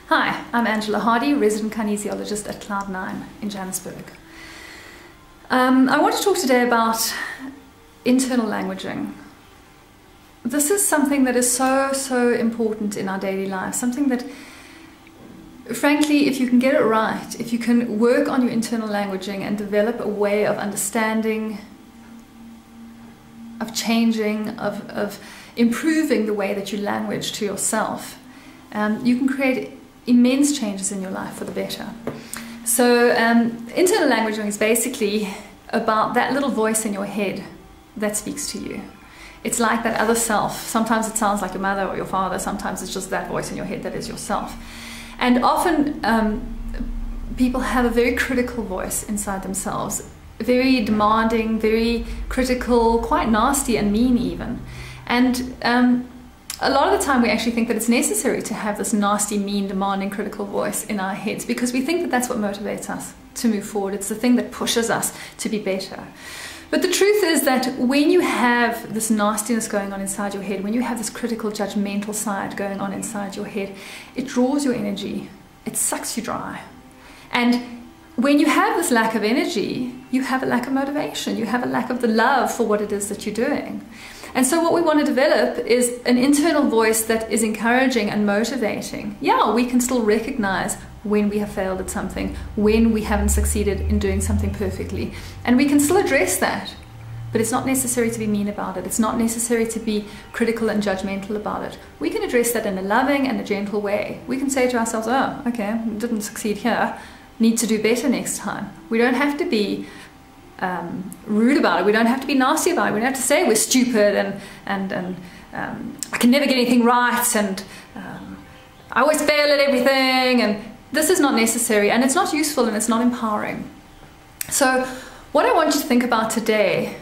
Hi, I'm Angela Hardy, resident kinesiologist at Cloud9 in Johannesburg. I want to talk today about internal languaging. This is something that is so important in our daily lives, something that, frankly, if you can get it right, if you can work on your internal languaging and develop a way of understanding, of changing, of improving the way that you language to yourself, you can create immense changes in your life for the better. So internal languaging is basically about that little voice in your head that speaks to you. It's like that other self. Sometimes it sounds like your mother or your father, sometimes it's just that voice in your head that is yourself. And often people have a very critical voice inside themselves, very demanding, very critical, quite nasty and mean even. And a lot of the time we actually think that it's necessary to have this nasty, mean, demanding, critical voice in our heads because we think that that's what motivates us to move forward. It's the thing that pushes us to be better. But the truth is that when you have this nastiness going on inside your head, when you have this critical, judgmental side going on inside your head, it draws your energy. It sucks you dry. And when you have this lack of energy, you have a lack of motivation. You have a lack of the love for what it is that you're doing. And so what we want to develop is an internal voice that is encouraging and motivating. Yeah, we can still recognize when we have failed at something, when we haven't succeeded in doing something perfectly. And we can still address that. But it's not necessary to be mean about it. It's not necessary to be critical and judgmental about it. We can address that in a loving and a gentle way. We can say to ourselves, oh, okay, didn't succeed here. Need to do better next time. We don't have to be rude about it. We don't have to be nasty about it. We don't have to say we're stupid and I can never get anything right and I always fail at everything, and this is not necessary and it's not useful and it's not empowering. So what I want you to think about today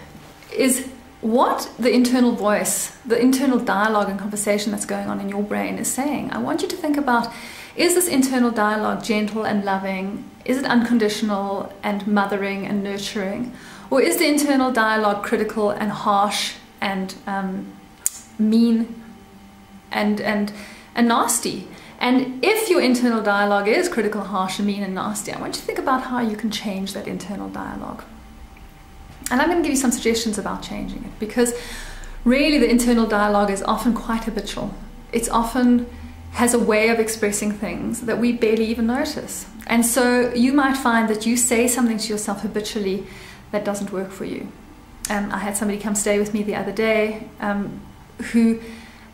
is what the internal voice, the internal dialogue and conversation that's going on in your brain is saying. I want you to think about, is this internal dialogue gentle and loving? Is it unconditional and mothering and nurturing? Or is the internal dialogue critical and harsh and mean and nasty? And if your internal dialogue is critical, harsh, and mean and nasty, I want you to think about how you can change that internal dialogue. And I'm going to give you some suggestions about changing it, because really the internal dialogue is often quite habitual. It's often has a way of expressing things that we barely even notice. And so you might find that you say something to yourself habitually that doesn't work for you. I had somebody come stay with me the other day who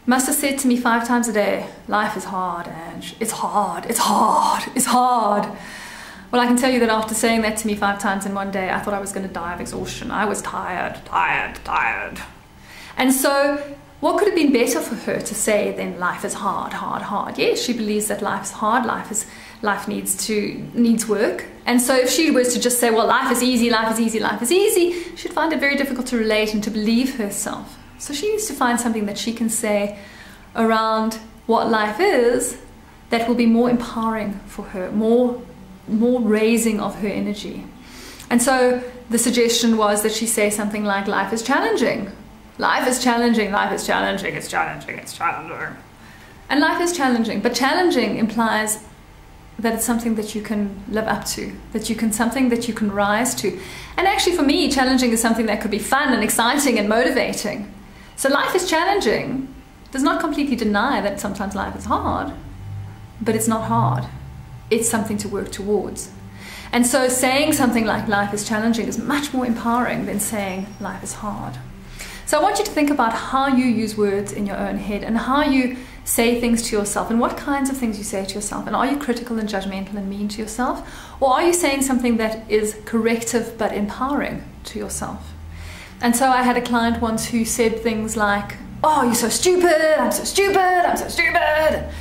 must have said to me 5 times a day, life is hard, Ange. It's hard, it's hard, it's hard. Well, I can tell you that after saying that to me 5 times in one day, I thought I was going to die of exhaustion. I was tired. And so what could have been better for her to say than life is hard, hard, hard? Yes, she believes that life is hard, life needs work. And so if she was to just say, well, life is easy, life is easy, life is easy, she'd find it very difficult to relate and to believe herself. So she needs to find something that she can say around what life is that will be more empowering for her, more raising of her energy. And so the suggestion was that she say something like, life is challenging. Life is challenging, life is challenging, it's challenging, it's challenging. And life is challenging, but challenging implies that it's something that you can live up to, something that you can rise to. And actually for me, challenging is something that could be fun and exciting and motivating. So life is challenging does not completely deny that sometimes life is hard, but it's not hard. It's something to work towards. And so saying something like life is challenging is much more empowering than saying life is hard. So I want you to think about how you use words in your own head and how you say things to yourself and what kinds of things you say to yourself. And are you critical and judgmental and mean to yourself? Or are you saying something that is corrective but empowering to yourself? And so I had a client once who said things like, oh, you're so stupid, I'm so stupid, I'm so stupid.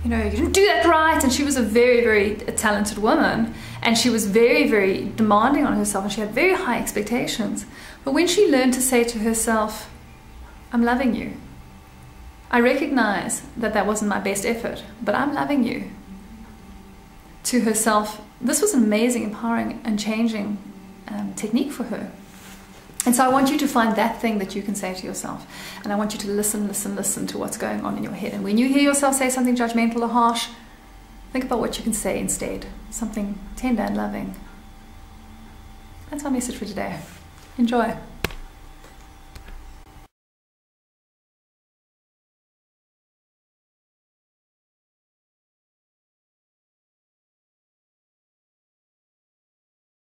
You know, you didn't do that right. And she was a very talented woman, and she was very demanding on herself, and she had very high expectations. But when she learned to say to herself, I'm loving you, I recognize that that wasn't my best effort, but I'm loving you, to herself, this was an amazing, empowering and changing technique for her. And so I want you to find that thing that you can say to yourself. And I want you to listen to what's going on in your head. And when you hear yourself say something judgmental or harsh, Think about what you can say instead. Something tender and loving. That's our message for today. Enjoy.